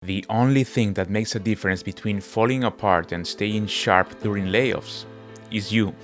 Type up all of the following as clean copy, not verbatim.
The only thing that makes a difference between falling apart and staying sharp during layoffs is you.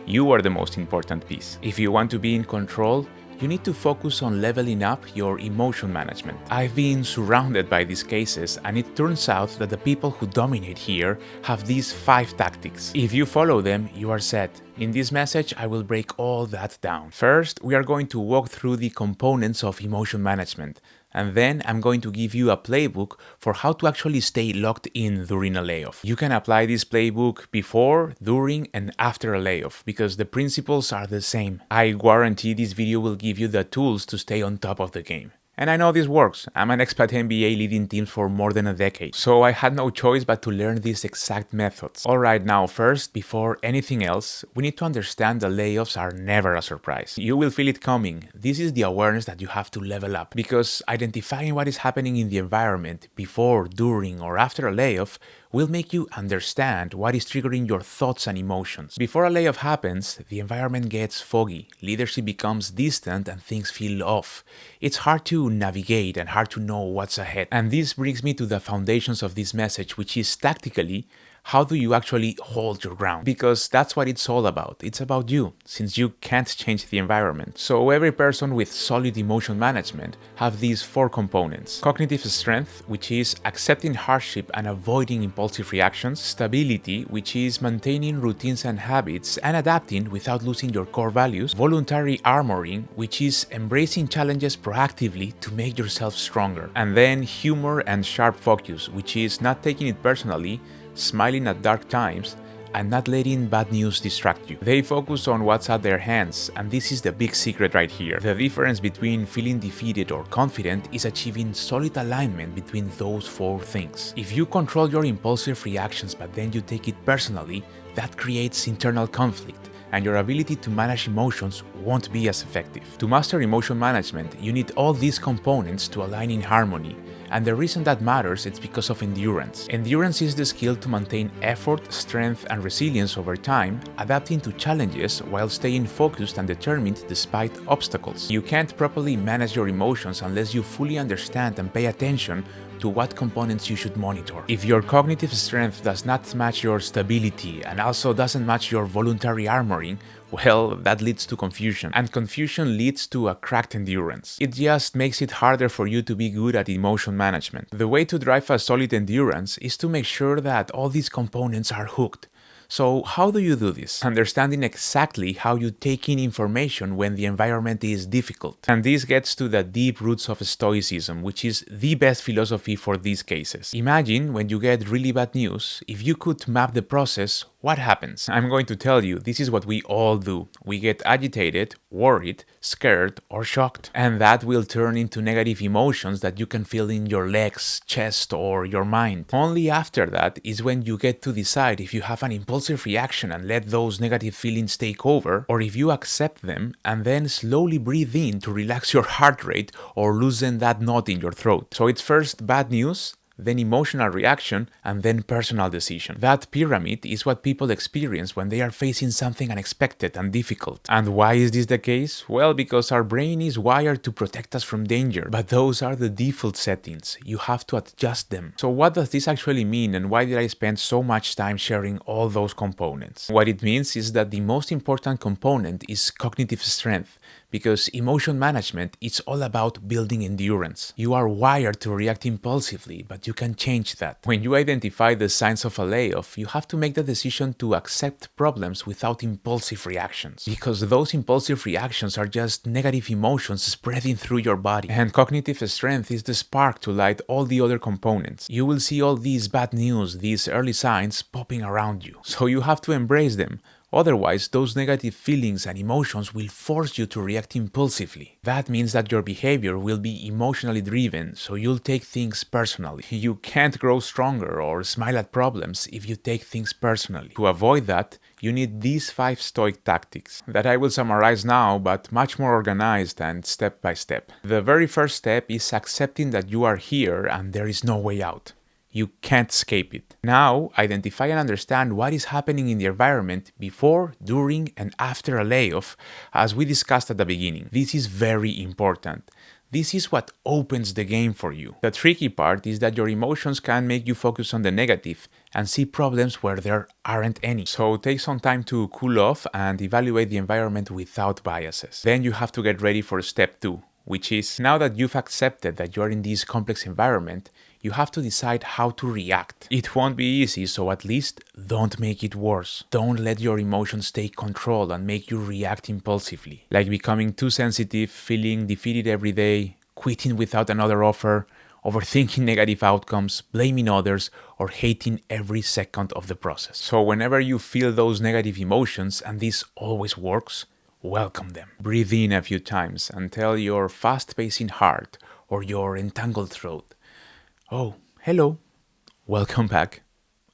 You are the most important piece. If you want to be in control, you need to focus on leveling up your emotion management. I've been surrounded by these cases, and it turns out that the people who dominate here have these 5 tactics. If you follow them, you are set. In this message, I will break all that down. First, we are going to walk through the components of emotion management, and then I'm going to give you a playbook for how to actually stay locked in during a layoff. You can apply this playbook before, during, and after a layoff because the principles are the same. I guarantee this video will give you the tools to stay on top of the game. And I know this works. I'm an expat MBA leading teams for more than a decade, so I had no choice but to learn these exact methods. Alright, now first, before anything else, we need to understand the layoffs are never a surprise. You will feel it coming. This is the awareness that you have to level up, because identifying what is happening in the environment before, during, or after a layoff will make you understand what is triggering your thoughts and emotions. Before a layoff happens, the environment gets foggy, leadership becomes distant, and things feel off. It's hard to navigate and hard to know what's ahead. And this brings me to the foundations of this message, which is tactically, how do you actually hold your ground? Because that's what it's all about. It's about you, since you can't change the environment. So every person with solid emotion management have these 4 components. Cognitive strength, which is accepting hardship and avoiding impulsive reactions. Stability, which is maintaining routines and habits and adapting without losing your core values. Voluntary armoring, which is embracing challenges proactively to make yourself stronger. And then humor and sharp focus, which is not taking it personally, smiling at dark times, and not letting bad news distract you. They focus on what's at their hands, and this is the big secret right here. The difference between feeling defeated or confident is achieving solid alignment between those 4 things. If you control your impulsive reactions but then you take it personally, that creates internal conflict, and your ability to manage emotions won't be as effective. To master emotion management, you need all these components to align in harmony. And the reason that matters is because of endurance. Endurance is the skill to maintain effort, strength, and resilience over time, adapting to challenges while staying focused and determined despite obstacles. You can't properly manage your emotions unless you fully understand and pay attention to what components you should monitor. If your cognitive strength does not match your stability and also doesn't match your voluntary armoring, well, that leads to confusion. And confusion leads to a cracked endurance. It just makes it harder for you to be good at emotion management. The way to drive a solid endurance is to make sure that all these components are hooked. So how do you do this? Understanding exactly how you take in information when the environment is difficult. And this gets to the deep roots of Stoicism, which is the best philosophy for these cases. Imagine when you get really bad news, if you could map the process, what happens? I'm going to tell you, this is what we all do. We get agitated, worried, scared, or shocked. And that will turn into negative emotions that you can feel in your legs, chest, or your mind. Only after that is when you get to decide if you have an impulsive reaction and let those negative feelings take over, or if you accept them and then slowly breathe in to relax your heart rate or loosen that knot in your throat. So it's first bad news, then emotional reaction, and then personal decision. That pyramid is what people experience when they are facing something unexpected and difficult. And why is this the case? Well, because our brain is wired to protect us from danger, but those are the default settings. You have to adjust them. So what does this actually mean, and why did I spend so much time sharing all those components? What it means is that the most important component is cognitive strength, because emotion management is all about building endurance. You are wired to react impulsively, but you can change that. When you identify the signs of a layoff, you have to make the decision to accept problems without impulsive reactions, because those impulsive reactions are just negative emotions spreading through your body. And cognitive strength is the spark to light all the other components. You will see all these bad news, these early signs popping around you, so you have to embrace them. Otherwise, those negative feelings and emotions will force you to react impulsively. That means that your behavior will be emotionally driven, so you'll take things personally. You can't grow stronger or smile at problems if you take things personally. To avoid that, you need these 5 Stoic tactics that I will summarize now, but much more organized and step by step. The very first step is accepting that you are here and there is no way out. You can't escape it. Now, identify and understand what is happening in the environment before, during, and after a layoff, as we discussed at the beginning. This is very important. This is what opens the game for you. The tricky part is that your emotions can make you focus on the negative and see problems where there aren't any. So take some time to cool off and evaluate the environment without biases. Then you have to get ready for step 2, which is, now that you've accepted that you're in this complex environment, you have to decide how to react. It won't be easy, so at least don't make it worse. Don't let your emotions take control and make you react impulsively, like becoming too sensitive, feeling defeated every day, quitting without another offer, overthinking negative outcomes, blaming others, or hating every second of the process. So whenever you feel those negative emotions, and this always works, welcome them. Breathe in a few times and tell your fast-pacing heart or your entangled throat, "Oh, hello, welcome back.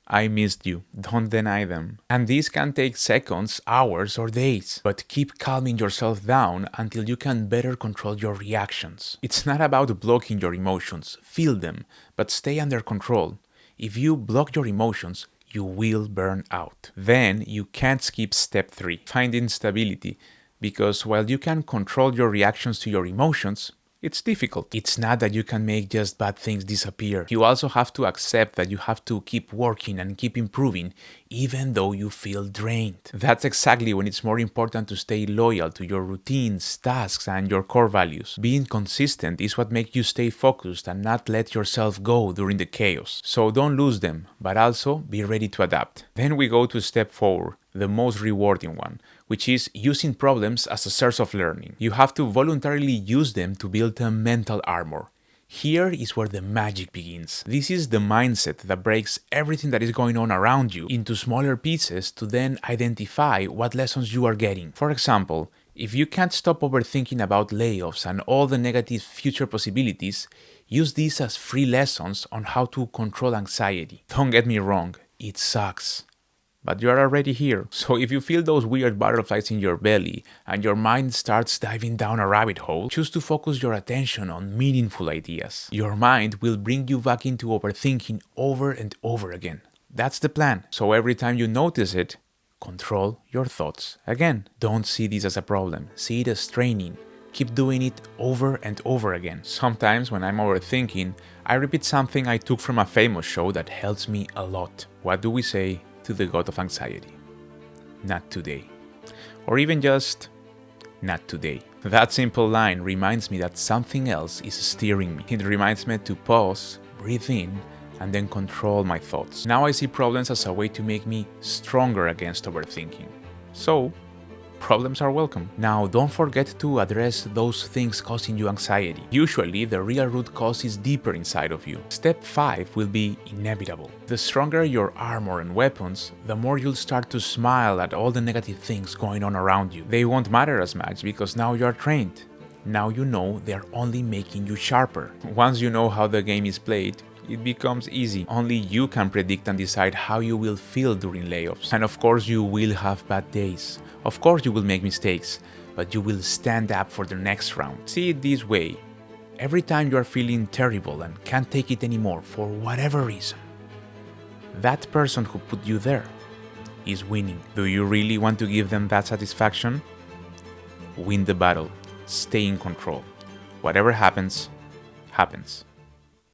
I missed you." Don't deny them. And this can take seconds, hours, or days. But keep calming yourself down until you can better control your reactions. It's not about blocking your emotions. Feel them, but stay under control. If you block your emotions, you will burn out. Then you can't skip step 3, finding stability. Because while you can control your reactions to your emotions, it's difficult. It's not that you can make just bad things disappear. You also have to accept that you have to keep working and keep improving, even though you feel drained. That's exactly when it's more important to stay loyal to your routines, tasks, and your core values. Being consistent is what makes you stay focused and not let yourself go during the chaos. So don't lose them, but also be ready to adapt. Then we go to step 4, the most rewarding one, which is using problems as a source of learning. You have to voluntarily use them to build a mental armor. Here is where the magic begins. This is the mindset that breaks everything that is going on around you into smaller pieces to then identify what lessons you are getting. For example, if you can't stop overthinking about layoffs and all the negative future possibilities, use these as free lessons on how to control anxiety. Don't get me wrong, it sucks. But you're already here. So if you feel those weird butterflies in your belly and your mind starts diving down a rabbit hole, choose to focus your attention on meaningful ideas. Your mind will bring you back into overthinking over and over again. That's the plan. So every time you notice it, control your thoughts. Again, don't see this as a problem. See it as training. Keep doing it over and over again. Sometimes when I'm overthinking, I repeat something I took from a famous show that helps me a lot. What do we say to the god of anxiety? Not today. Or even just, not today. That simple line reminds me that something else is steering me. It reminds me to pause, breathe in, and then control my thoughts. Now I see problems as a way to make me stronger against overthinking. So, problems are welcome. Now, don't forget to address those things causing you anxiety. Usually, the real root cause is deeper inside of you. Step 5 will be inevitable. The stronger your armor and weapons, the more you'll start to smile at all the negative things going on around you. They won't matter as much because now you're trained. Now you know they're only making you sharper. Once you know how the game is played, it becomes easy. Only you can predict and decide how you will feel during layoffs. And of course you will have bad days. Of course you will make mistakes, but you will stand up for the next round. See it this way. Every time you are feeling terrible and can't take it anymore for whatever reason, that person who put you there is winning. Do you really want to give them that satisfaction? Win the battle. Stay in control. Whatever happens, happens.